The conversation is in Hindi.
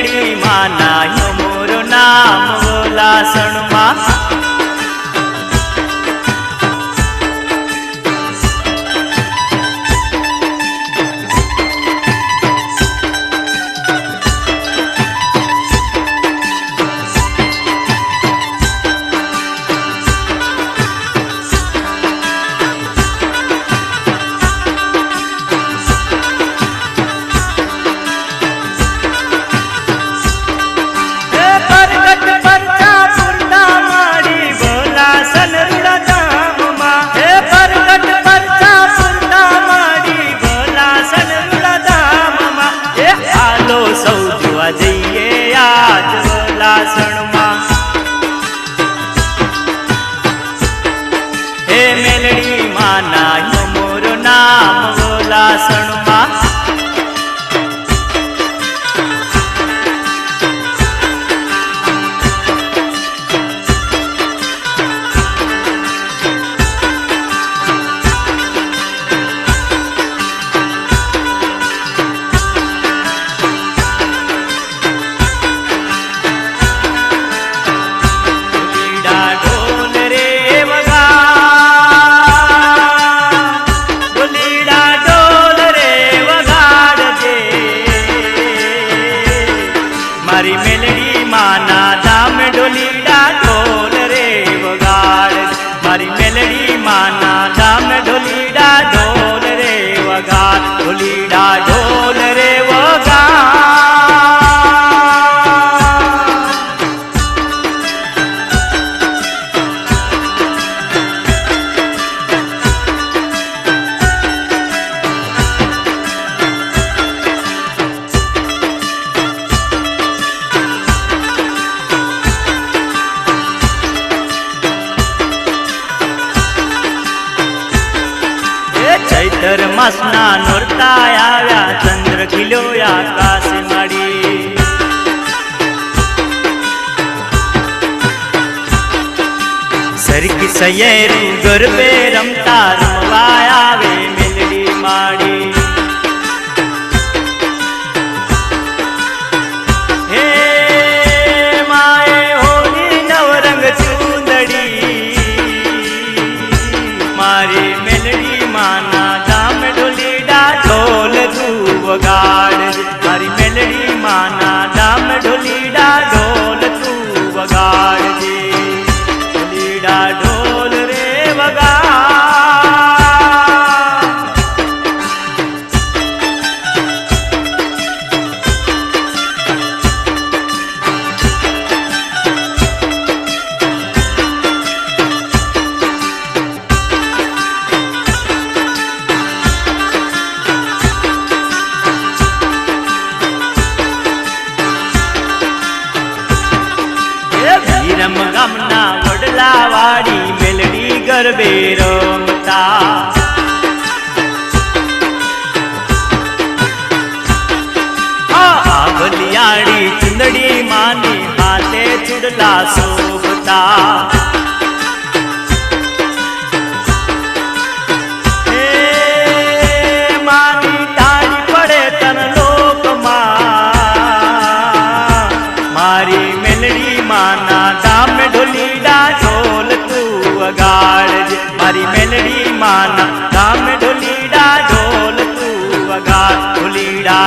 मेलडी माना यो मोर नाम वोलासण मा मेलडी माना यो मोर नाम वोलासण मा मारी मेलडी माना दाम ढोलीडा ढोल रे वगाड़ मारी मेलडी माना दाम ढोलीडा ढोल रे वगाड़ ढोलीडा ढोल रे वगाड़ चैतर मासना नोरता आव्या चंद्र खिलो आकाश माडी सरकी सयेरू गरबे रमता रमवा आवे मेलडी माडी हे माए होली नवरंग चूंदड़ी मारी मेलडी माना वगाड़ मारी मेलडी माना दाम ढोलीडा ढोल तू वगाड़ दे ढोलीडा ढोल रे वगाड़ वीरम गामना वडला वाड़ी मेलडी गरबे रमता बलियाड़ी चुंदड़ी मानी हाथे चुड़ला शोभता मानी ताड़ी पड़े तन लोक मारी मेलडी माना दाम ढोलीडा ढोल तू वगाड़ मारी मेलडी माना दाम ढोलीडा ढोल तू वगाड़ ढोलीडा